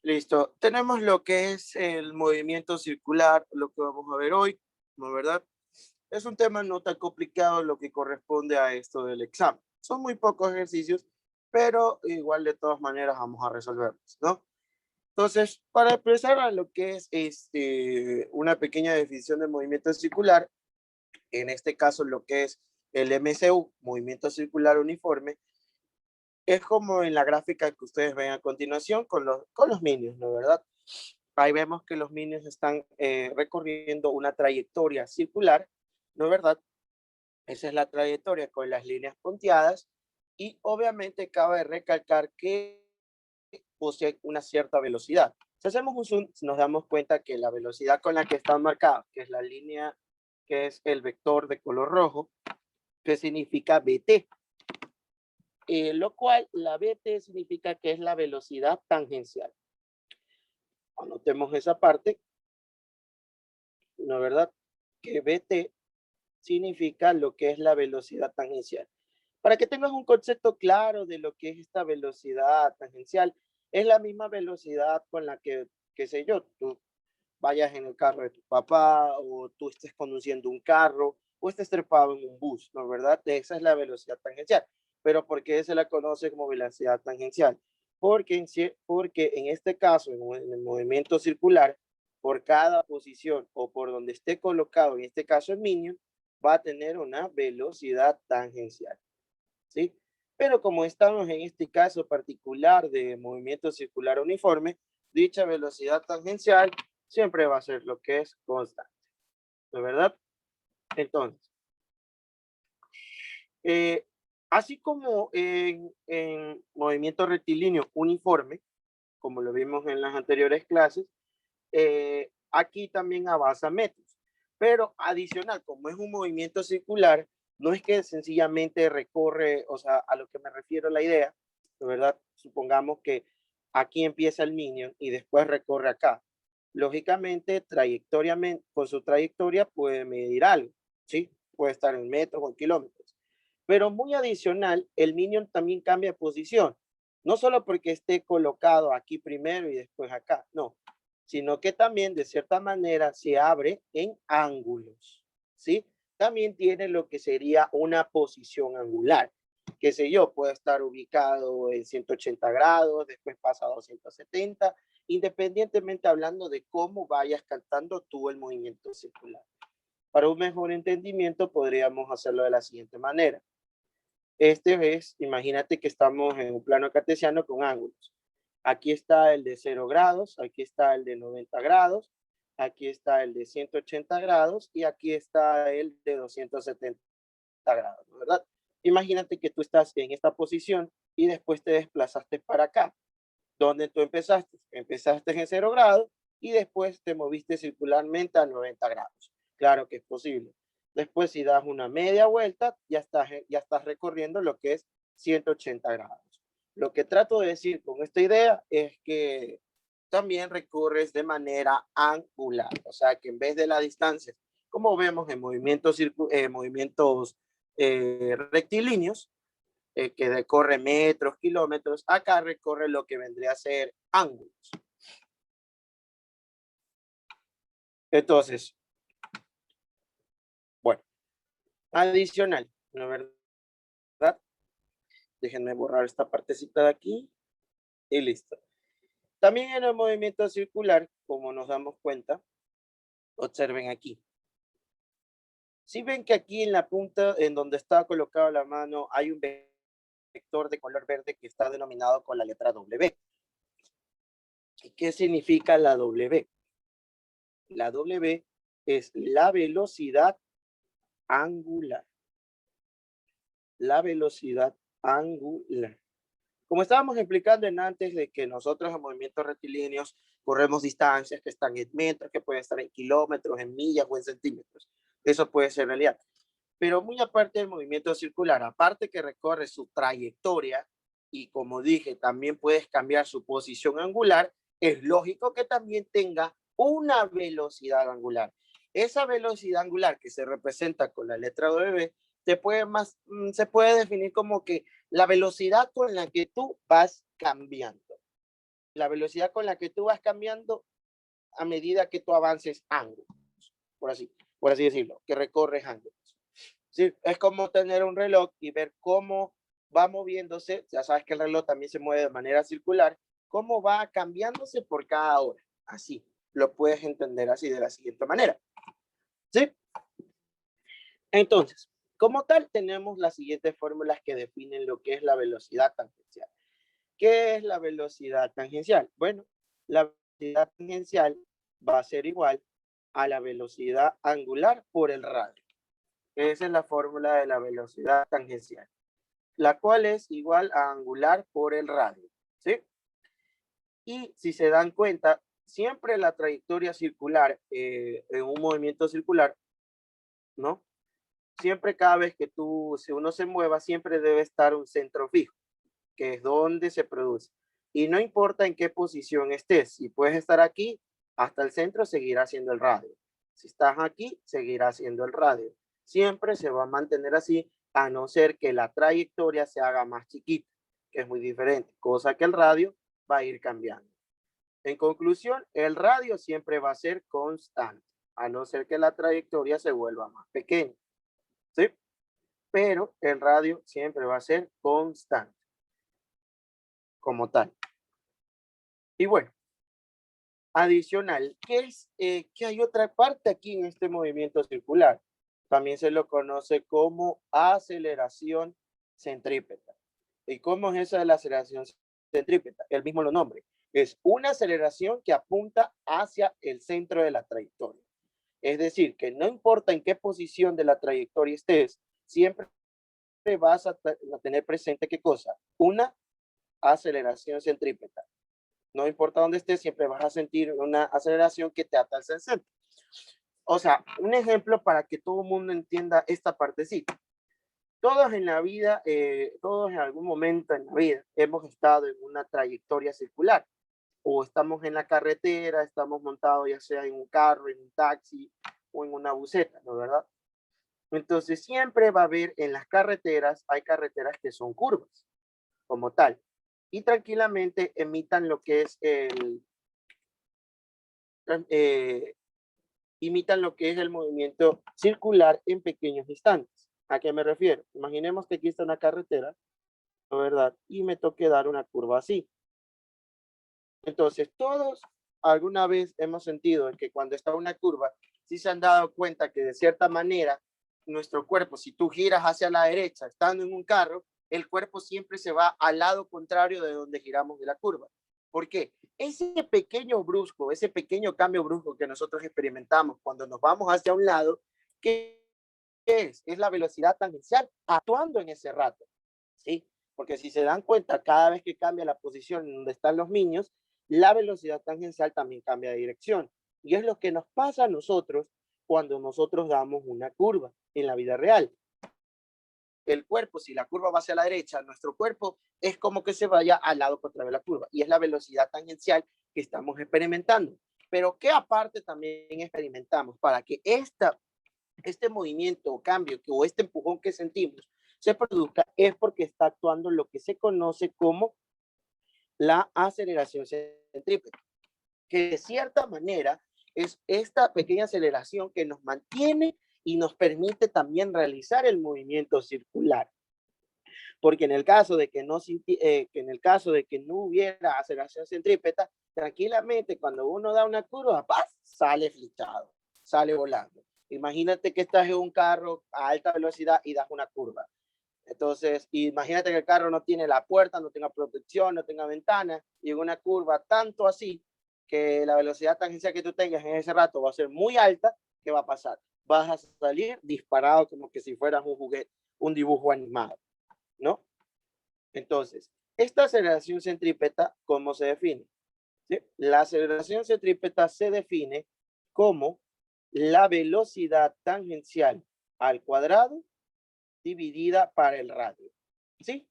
Listo. Tenemos lo que es el movimiento circular, lo que vamos a ver hoy, ¿no verdad? Es un tema no tan complicado lo que corresponde a esto del examen. Son muy pocos ejercicios, pero igual de todas maneras vamos a resolverlos, ¿no? Entonces, para empezar a lo que es una pequeña definición de movimiento circular, en este caso lo que es el MCU, movimiento circular uniforme, es como en la gráfica que ustedes ven a continuación con los minions, ¿no verdad? Ahí vemos que los minions están recorriendo una trayectoria circular, ¿no verdad? Esa es la trayectoria con las líneas punteadas y obviamente cabe recalcar que posee una cierta velocidad. Si hacemos un zoom, nos damos cuenta que la velocidad con la que están marcadas, que es la línea, que es el vector de color rojo, que significa VT, lo cual la VT significa que es la velocidad tangencial. Anotemos esa parte, ¿no verdad? Que VT significa lo que es la velocidad tangencial. Para que tengas un concepto claro de lo que es esta velocidad tangencial, es la misma velocidad con la que, qué sé yo, tú vayas en el carro de tu papá o tú estés conduciendo un carro o estés trepado en un bus, ¿no verdad? Esa es la velocidad tangencial. Pero ¿por qué se la conoce como velocidad tangencial? Porque en este caso, en el movimiento circular, por cada posición o por donde esté colocado, en este caso el minion, va a tener una velocidad tangencial, ¿sí? Pero como estamos en este caso particular de movimiento circular uniforme, dicha velocidad tangencial siempre va a ser lo que es constante, ¿no es verdad? Entonces, eh, así como en movimiento rectilíneo uniforme, como lo vimos en las anteriores clases, aquí también avanza metros. Pero adicional, como es un movimiento circular, no es que sencillamente recorre, o sea, a lo que me refiero la idea, de verdad, supongamos que aquí empieza el minion y después recorre acá. Lógicamente, con su trayectoria puede medir algo, ¿sí? Puede estar en metros o en kilómetros. Pero muy adicional, el minion también cambia de posición. No solo porque esté colocado aquí primero y después acá, no, sino que también de cierta manera se abre en ángulos, ¿sí? También tiene lo que sería una posición angular, qué sé yo, puede estar ubicado en 180 grados, después pasa a 270, independientemente hablando de cómo vayas cantando tú el movimiento circular. Para un mejor entendimiento podríamos hacerlo de la siguiente manera. Imagínate que estamos en un plano cartesiano con ángulos. Aquí está el de 0 grados, aquí está el de 90 grados, aquí está el de 180 grados y aquí está el de 270 grados, ¿verdad? Imagínate que tú estás en esta posición y después te desplazaste para acá. ¿Dónde tú empezaste? Empezaste en 0 grados y después te moviste circularmente a 90 grados. Claro que es posible. Después, si das una media vuelta, ya estás recorriendo lo que es 180 grados. Lo que trato de decir con esta idea es que también recorres de manera angular, o sea que en vez de la distancia, como vemos en movimientos rectilíneos, que recorre metros, kilómetros, acá recorre lo que vendría a ser ángulos. Entonces, bueno, adicional, ¿no es verdad? Déjenme borrar esta partecita de aquí y listo. También en el movimiento circular, como nos damos cuenta, observen aquí. Si ven que aquí en la punta, en donde está colocada la mano, hay un vector de color verde que está denominado con la letra W. ¿Y qué significa la W? La W es la velocidad angular. La velocidad angular. Como estábamos explicando en antes de que nosotros en movimientos rectilíneos corremos distancias que están en metros, que pueden estar en kilómetros, en millas o en centímetros. Eso puede ser realidad. Pero muy aparte del movimiento circular, aparte que recorre su trayectoria y como dije, también puedes cambiar su posición angular, es lógico que también tenga una velocidad angular. Esa velocidad angular que se representa con la letra W se puede definir como que la velocidad con la que tú vas cambiando. la velocidad con la que tú vas cambiando a medida que tú avances ángulos, por así decirlo, que recorres ángulos. Sí, es como tener un reloj y ver cómo va moviéndose, ya sabes que el reloj también se mueve de manera circular, cómo va cambiándose por cada hora. Así, lo puedes entender así de la siguiente manera. ¿Sí? Entonces, como tal, tenemos las siguientes fórmulas que definen lo que es la velocidad tangencial. ¿Qué es la velocidad tangencial? Bueno, la velocidad tangencial va a ser igual a la velocidad angular por el radio. Esa es la fórmula de la velocidad tangencial, la cual es igual a angular por el radio, ¿sí? Y si se dan cuenta, siempre la trayectoria circular en un movimiento circular, ¿no? Siempre cada vez que si uno se mueva, siempre debe estar un centro fijo, que es donde se produce. Y no importa en qué posición estés, si puedes estar aquí, hasta el centro seguirá siendo el radio. Si estás aquí, seguirá siendo el radio. Siempre se va a mantener así, a no ser que la trayectoria se haga más chiquita, que es muy diferente, cosa que el radio va a ir cambiando. En conclusión, el radio siempre va a ser constante, a no ser que la trayectoria se vuelva más pequeña, ¿sí? Pero el radio siempre va a ser constante, como tal. Y bueno, adicional, que hay otra parte aquí en este movimiento circular. También se lo conoce como aceleración centrípeta. ¿Y cómo es esa de la aceleración centrípeta? El mismo lo nombre. Es una aceleración que apunta hacia el centro de la trayectoria. Es decir, que no importa en qué posición de la trayectoria estés, siempre vas a tener presente qué cosa. Una aceleración centrípeta. No importa dónde estés, siempre vas a sentir una aceleración que te ata al centro. O sea, un ejemplo para que todo el mundo entienda esta partecita. Todos en la vida, todos en algún momento en la vida hemos estado en una trayectoria circular o estamos en la carretera, estamos montados ya sea en un carro, en un taxi o en una buseta, ¿no? ¿Verdad? Entonces siempre va a haber en las carreteras, hay carreteras que son curvas como tal y tranquilamente imitan lo que es eh, imitan lo que es el movimiento circular en pequeños instantes. ¿A qué me refiero? Imaginemos que aquí está una carretera, ¿no? ¿Verdad? Y me toque dar una curva así. Entonces, todos alguna vez hemos sentido que cuando está una curva, sí se han dado cuenta que de cierta manera nuestro cuerpo, si tú giras hacia la derecha estando en un carro, el cuerpo siempre se va al lado contrario de donde giramos de la curva. ¿Por qué? Ese pequeño brusco, ese pequeño cambio brusco que nosotros experimentamos cuando nos vamos hacia un lado, ¿qué es? Es la velocidad tangencial actuando en ese rato, ¿sí? Porque si se dan cuenta, cada vez que cambia la posición en donde están los niños, la velocidad tangencial también cambia de dirección. Y es lo que nos pasa a nosotros cuando nosotros damos una curva en la vida real. El cuerpo, si la curva va hacia la derecha, nuestro cuerpo es como que se vaya al lado contrario de la curva. Y es la velocidad tangencial que estamos experimentando. Pero ¿qué aparte también experimentamos para que este movimiento o cambio o este empujón que sentimos se produzca? Es porque está actuando lo que se conoce como la aceleración centrípeta, que de cierta manera es esta pequeña aceleración que nos mantiene y nos permite también realizar el movimiento circular. Porque en el caso de que no hubiera aceleración centrípeta, tranquilamente cuando uno da una curva, ¡paz!, sale flechado, sale volando. Imagínate que estás en un carro a alta velocidad y das una curva. Entonces, imagínate que el carro no tiene la puerta, no tenga protección, no tenga ventana, y en una curva tanto así que la velocidad tangencial que tú tengas en ese rato va a ser muy alta. ¿Qué va a pasar? Vas a salir disparado como que si fueras un juguete, un dibujo animado, ¿no? Entonces, esta aceleración centrípeta, ¿cómo se define? ¿Sí? La aceleración centrípeta se define como la velocidad tangencial al cuadrado dividida para el radio. ¿Sí?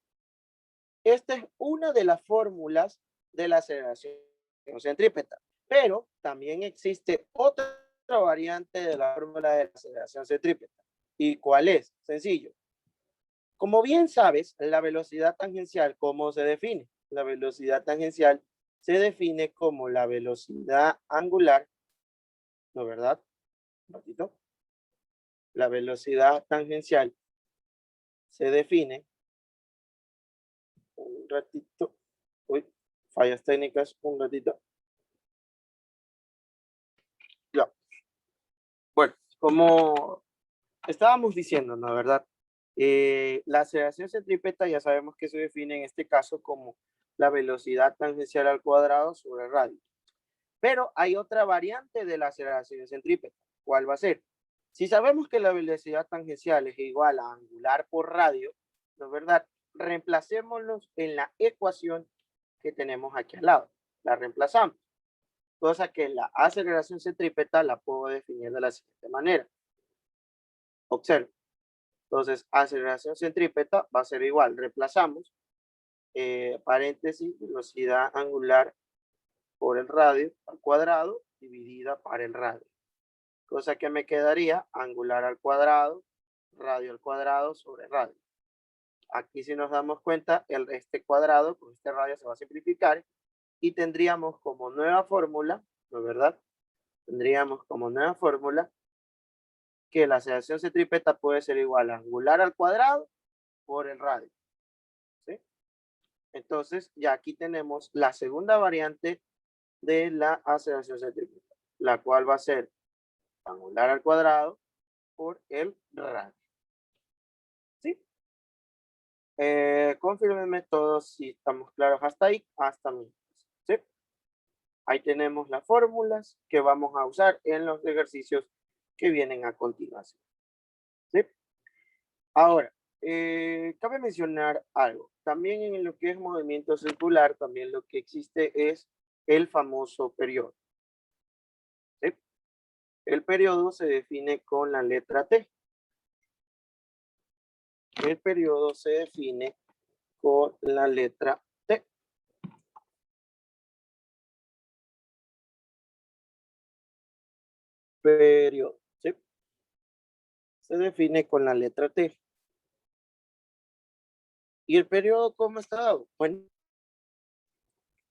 Esta es una de las fórmulas de la aceleración centrípeta, pero también existe otra variante de la fórmula de la aceleración centrípeta. ¿Y cuál es? Sencillo. Como bien sabes, la velocidad tangencial, ¿cómo se define? La velocidad tangencial se define como la velocidad angular, ¿no verdad? Un ratito. La velocidad tangencial se define, un ratito, uy, fallas técnicas, un ratito. Ya. Bueno, como estábamos diciendo, ¿no verdad? La aceleración centrípeta ya sabemos que se define en este caso como la velocidad tangencial al cuadrado sobre el radio. Pero hay otra variante de la aceleración centrípeta. ¿Cuál va a ser? Si sabemos que la velocidad tangencial es igual a angular por radio, ¿no es verdad? Reemplacémoslos en la ecuación que tenemos aquí al lado. La reemplazamos. Cosa que la aceleración centrípeta la puedo definir de la siguiente manera. Observe. Entonces, aceleración centrípeta va a ser igual. Reemplazamos, paréntesis, velocidad angular por el radio al cuadrado dividida por el radio. Cosa que me quedaría angular al cuadrado, radio al cuadrado sobre radio. Aquí si nos damos cuenta, este cuadrado con este radio se va a simplificar y tendríamos como nueva fórmula, ¿no es verdad? Tendríamos como nueva fórmula que la aceleración centrípeta puede ser igual a angular al cuadrado por el radio. ¿Sí? Entonces, ya aquí tenemos la segunda variante de la aceleración centrípeta, la cual va a ser angular al cuadrado por el radio. ¿Sí? Confírmenme todos si estamos claros hasta ahí, hasta mí. ¿Sí? Ahí tenemos las fórmulas que vamos a usar en los ejercicios que vienen a continuación. ¿Sí? Ahora, cabe mencionar algo. También en lo que es movimiento circular, también lo que existe es el famoso periodo. ¿Sí? El periodo se define con la letra T. El periodo se define con la letra T. Periodo, ¿sí? Se define con la letra T. ¿Y el periodo cómo está dado? Bueno,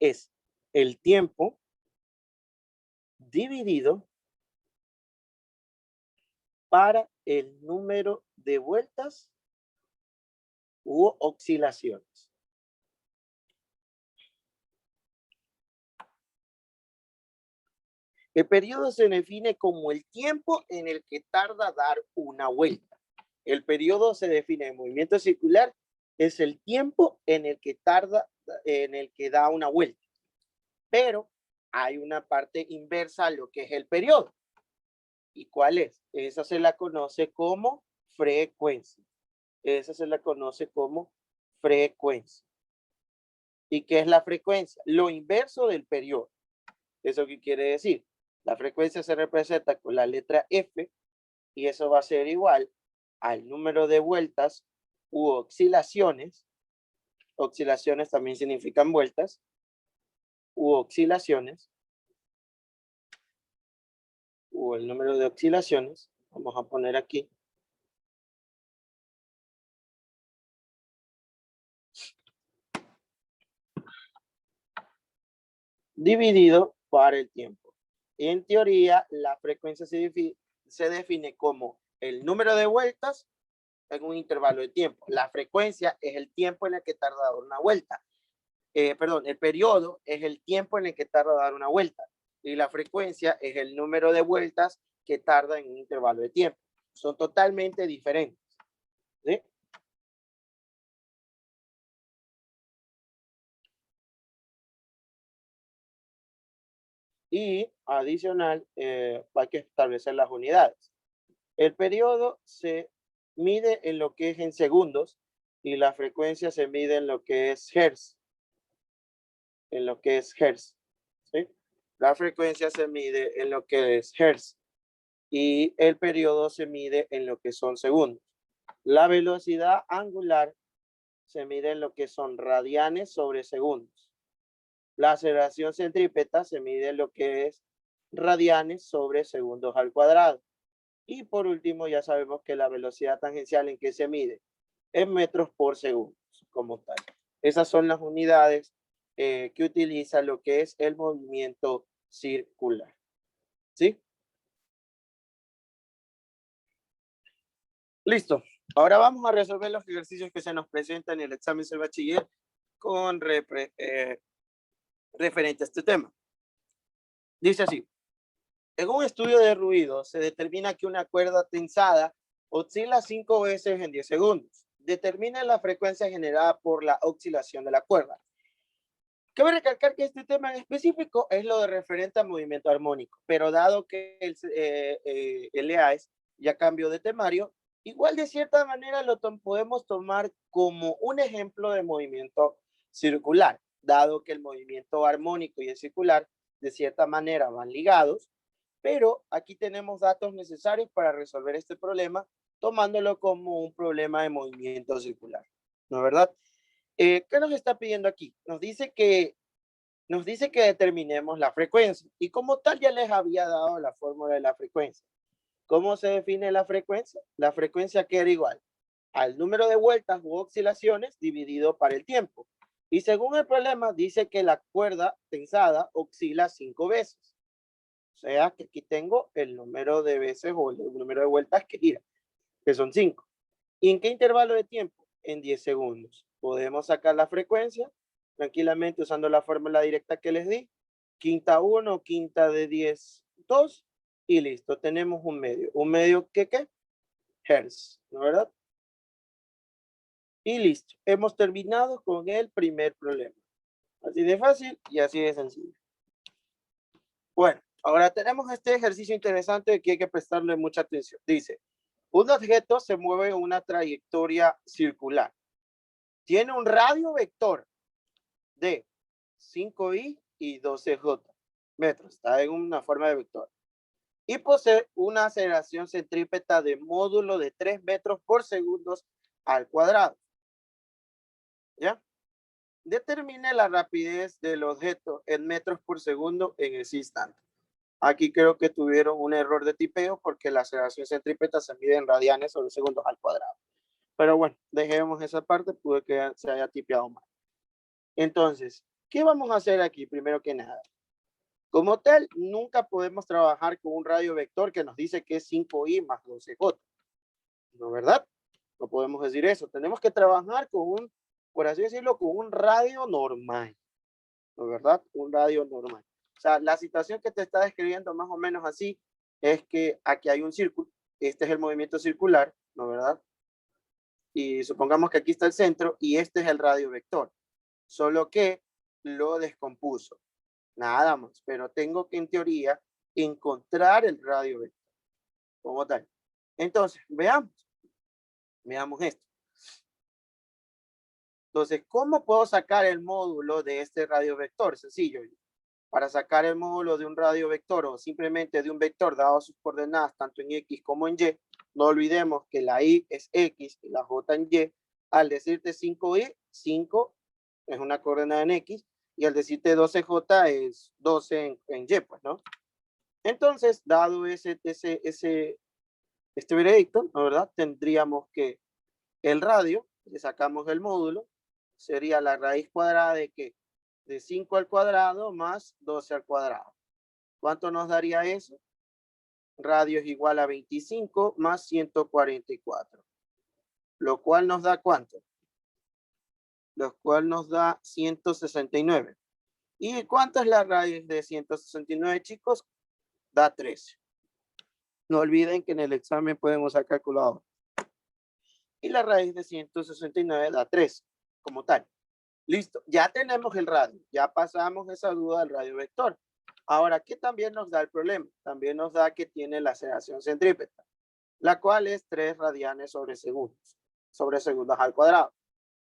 es el tiempo dividido para el número de vueltas u oscilaciones. El periodo se define como el tiempo en el que tarda dar una vuelta. El periodo se define en movimiento circular, es el tiempo en el que tarda, en el que da una vuelta. Pero hay una parte inversa a lo que es el periodo. ¿Y cuál es? Esa se la conoce como frecuencia. Esa se la conoce como frecuencia. ¿Y qué es la frecuencia? Lo inverso del periodo. ¿Eso qué quiere decir? La frecuencia se representa con la letra F y eso va a ser igual al número de vueltas u oscilaciones. Oscilaciones también significan vueltas u oscilaciones. O el número de oscilaciones. Vamos a poner aquí. Dividido por el tiempo. En teoría, la frecuencia se define como el número de vueltas en un intervalo de tiempo. La frecuencia es el tiempo en el que tarda dar una vuelta. Perdón, el periodo es el tiempo en el que tarda dar una vuelta. Y la frecuencia es el número de vueltas que tarda en un intervalo de tiempo. Son totalmente diferentes. ¿Sí? Y adicional, hay que establecer las unidades. El periodo se mide en lo que es en segundos y la frecuencia se mide en lo que es hertz. En lo que es hertz. ¿Sí? La frecuencia se mide en lo que es hertz y el periodo se mide en lo que son segundos. La velocidad angular se mide en lo que son radianes sobre segundos. La aceleración centrípeta se mide en lo que es radianes sobre segundos al cuadrado. Y por último, ya sabemos que la velocidad tangencial en que se mide en metros por segundo, como tal. Esas son las unidades que utiliza lo que es el movimiento circular. ¿Sí? Listo. Ahora vamos a resolver los ejercicios que se nos presentan en el examen del bachiller con referente a este tema. Dice así. En un estudio de ruido se determina que una cuerda tensada oscila 5 veces en 10 segundos. Determina la frecuencia generada por la oscilación de la cuerda. Cabe recalcar que este tema en específico es lo de referente al movimiento armónico, pero dado que el EAES ya cambió de temario, igual de cierta manera lo podemos tomar como un ejemplo de movimiento circular, dado que el movimiento armónico y el circular de cierta manera van ligados, pero aquí tenemos datos necesarios para resolver este problema, tomándolo como un problema de movimiento circular, ¿no es verdad? ¿Qué nos está pidiendo aquí? Nos dice que determinemos la frecuencia y como tal ya les había dado la fórmula de la frecuencia. ¿Cómo se define la frecuencia? La frecuencia que era igual al número de vueltas u oscilaciones dividido por el tiempo. Y según el problema dice que la cuerda tensada oscila 5 veces. O sea que aquí tengo el número de veces o el número de vueltas que gira, que son 5. ¿Y en qué intervalo de tiempo? En 10 segundos. Podemos sacar la frecuencia tranquilamente usando la fórmula directa que les di. Quinta 1, quinta de 10, 2 y listo. Tenemos un medio. ¿Un medio qué? Hertz, ¿no es verdad? Y listo. Hemos terminado con el primer problema. Así de fácil y así de sencillo. Bueno, ahora tenemos este ejercicio interesante que hay que prestarle mucha atención. Dice, un objeto se mueve en una trayectoria circular. Tiene un radio vector de 5i y 12j metros. Está en una forma de vector. Y posee una aceleración centrípeta de módulo de 3 metros por segundo al cuadrado. ¿Ya? Determine la rapidez del objeto en metros por segundo en ese instante. Aquí creo que tuvieron un error de tipeo porque la aceleración centrípeta se mide en radianes sobre segundos al cuadrado. Pero bueno, dejemos esa parte, puede que se haya tipeado mal. Entonces, ¿qué vamos a hacer aquí primero que nada? Como tal, nunca podemos trabajar con un radio vector que nos dice que es 5i más 12j. ¿No es verdad? No podemos decir eso. Tenemos que trabajar con un, por así decirlo, con un radio normal. ¿No es verdad? Un radio normal. O sea, la situación que te está describiendo más o menos así es que aquí hay un círculo. Este es el movimiento circular, ¿no es verdad? Y supongamos que aquí está el centro y este es el radio vector. Solo que lo descompuso. Nada más, pero tengo que en teoría encontrar el radio vector como tal. Entonces, veamos esto. Entonces, ¿cómo puedo sacar el módulo de este radio vector? Sencillo. Para sacar el módulo de un radio vector o simplemente de un vector dado sus coordenadas tanto en X como en Y, no olvidemos que la Y es X y la J en Y. Al decirte 5Y, 5 es una coordenada en X y al decirte 12J es 12 en Y, pues, ¿no? Entonces, dado este veredicto, ¿no, verdad? Tendríamos que el radio, le sacamos el módulo, sería la raíz cuadrada de ¿qué? De 5 al cuadrado más 12 al cuadrado. ¿Cuánto nos daría eso? Radio es igual a 25 más 144. Lo cual nos da ¿cuánto? Lo cual nos da 169. ¿Y cuánto es la raíz de 169, chicos? Da 13. No olviden que en el examen pueden usar calculador. Y la raíz de 169 da 13, como tal. Listo, ya tenemos el radio, ya pasamos esa duda del radio vector. Ahora, ¿qué también nos da el problema? También nos da que tiene la aceleración centrípeta, la cual es 3 radianes sobre segundos al cuadrado.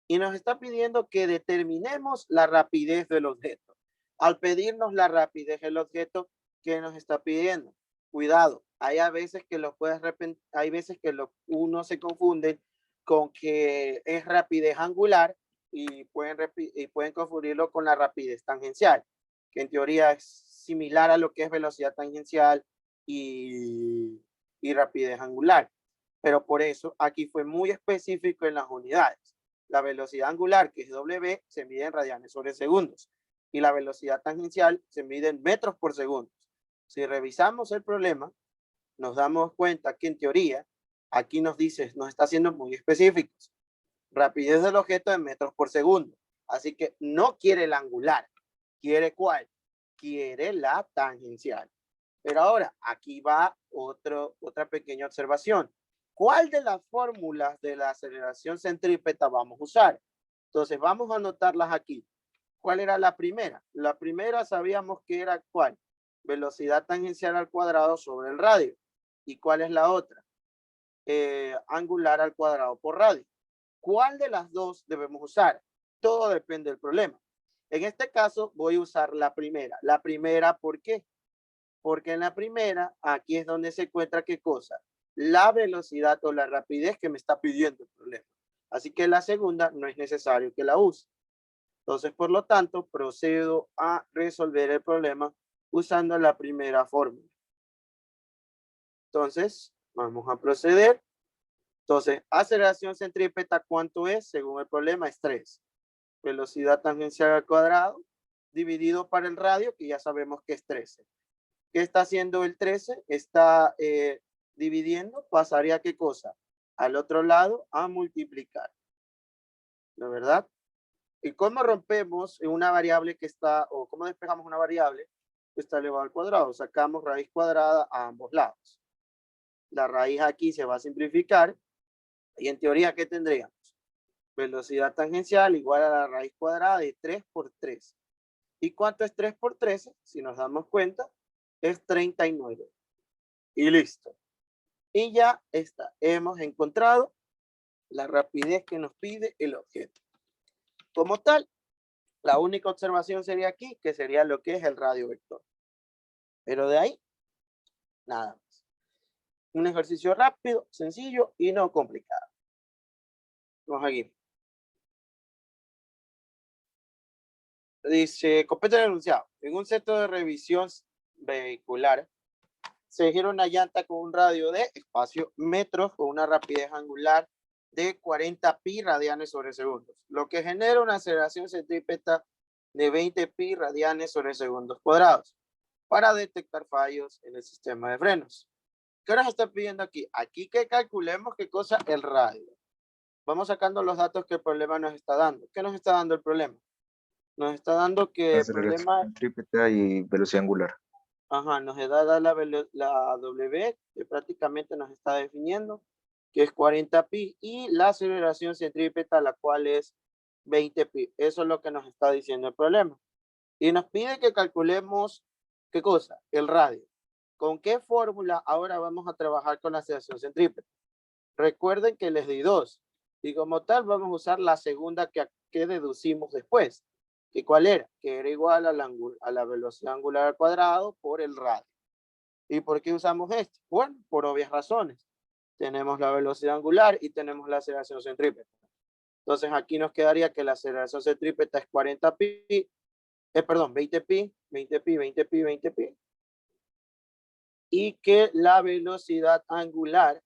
Y nos está pidiendo que determinemos la rapidez del objeto. Al pedirnos la rapidez del objeto, ¿qué nos está pidiendo? Cuidado, hay a veces que uno se confunde con que es rapidez angular y pueden confundirlo con la rapidez tangencial, que en teoría es similar a lo que es velocidad tangencial y rapidez angular. Pero por eso aquí fue muy específico en las unidades. La velocidad angular, que es W, se mide en radianes sobre segundos. Y la velocidad tangencial se mide en metros por segundo. Si revisamos el problema, nos damos cuenta que en teoría, aquí nos dice, nos está haciendo muy específicos. Rapidez del objeto en metros por segundo. Así que no quiere la angular. ¿Quiere cuál? Quiere la tangencial. Pero ahora, aquí va otra pequeña observación. ¿Cuál de las fórmulas de la aceleración centrípeta vamos a usar? Entonces, vamos a anotarlas aquí. ¿Cuál era la primera? La primera sabíamos que era ¿cuál? Velocidad tangencial al cuadrado sobre el radio. ¿Y cuál es la otra? Angular al cuadrado por radio. ¿Cuál de las dos debemos usar? Todo depende del problema. En este caso voy a usar la primera. La primera, ¿por qué? Porque en la primera, aquí es donde se encuentra ¿qué cosa? La velocidad o la rapidez que me está pidiendo el problema. Así que la segunda no es necesario que la use. Entonces, por lo tanto, procedo a resolver el problema usando la primera fórmula. Entonces, vamos a proceder. Entonces, aceleración centrípeta, ¿cuánto es? Según el problema, es 3. Velocidad tangencial al cuadrado dividido por el radio, que ya sabemos que es 13. ¿Qué está haciendo el 13? Está dividiendo, pasaría ¿qué cosa? Al otro lado a multiplicar. ¿No es verdad? ¿Y cómo rompemos en una variable que está, o cómo despejamos una variable que está elevada al cuadrado? Sacamos raíz cuadrada a ambos lados. La raíz aquí se va a simplificar y en teoría, ¿qué tendríamos? Velocidad tangencial igual a la raíz cuadrada de 3 por 3. ¿Y cuánto es 3 por 13? Si nos damos cuenta, es 39. Y listo. Y ya está. Hemos encontrado la rapidez que nos pide el objeto. Como tal, la única observación sería aquí, que sería lo que es el radio vector. Pero de ahí, nada más. Un ejercicio rápido, sencillo y no complicado. Vamos aquí. Dice, compete el enunciado. En un centro de revisión vehicular, se gira una llanta con un radio de espacio metros con una rapidez angular de 40 pi radianes sobre segundos, lo que genera una aceleración centrípeta de 20 pi radianes sobre segundos cuadrados para detectar fallos en el sistema de frenos. ¿Qué nos está pidiendo aquí? Aquí que calculemos qué cosa, el radio. Vamos sacando los datos que el problema nos está dando. ¿Qué nos está dando el problema? Nos está dando que el problema... Centrípeta y velocidad angular. Ajá, nos da la W, que prácticamente nos está definiendo, que es 40 pi, y la aceleración centrípeta, la cual es 20 pi. Eso es lo que nos está diciendo el problema. Y nos pide que calculemos, ¿qué cosa? El radio. ¿Con qué fórmula ahora vamos a trabajar con la aceleración centrípeta? Recuerden que les di dos. Y como tal, vamos a usar la segunda que deducimos después. ¿Y cuál era? Que era igual a la velocidad angular al cuadrado por el radio. ¿Y por qué usamos esto? Bueno, por obvias razones. Tenemos la velocidad angular y tenemos la aceleración centrípeta. Entonces aquí nos quedaría que la aceleración centrípeta es 40 pi, 20 pi, 20 pi, 20 pi, 20 pi. Y que la velocidad angular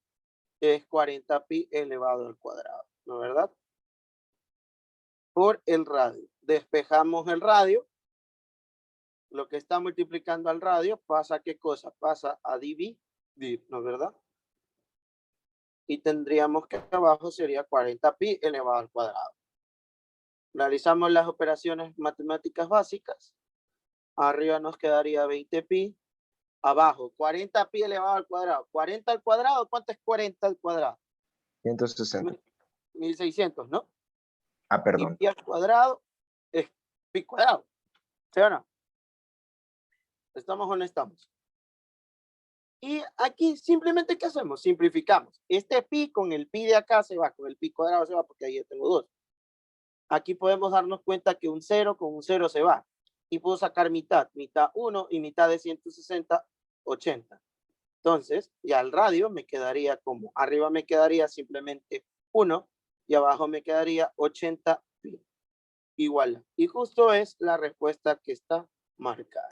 es 40 pi elevado al cuadrado, ¿no es verdad? Por el radio. Despejamos el radio. Lo que está multiplicando al radio pasa a ¿qué cosa? Pasa a dividir, ¿no es verdad? Y tendríamos que abajo sería 40 pi elevado al cuadrado. Realizamos las operaciones matemáticas básicas. Arriba nos quedaría 20 pi. Abajo, 40 pi elevado al cuadrado. 40 al cuadrado, ¿cuánto es 40 al cuadrado? 160. 1600, ¿no? Ah, perdón. Y pi al cuadrado es pi cuadrado. ¿Sí o no? ¿Estamos o no estamos? Y aquí simplemente, ¿qué hacemos? Simplificamos. Este pi con el pi de acá se va, con el pi cuadrado se va, porque ahí yo tengo 2. Aquí podemos darnos cuenta que un 0 con un 0 se va. Y puedo sacar mitad 1 y mitad de 160, 80. Entonces, ya el radio me quedaría como, arriba me quedaría simplemente 1 y abajo me quedaría 80 pi. Igual. Y justo es la respuesta que está marcada.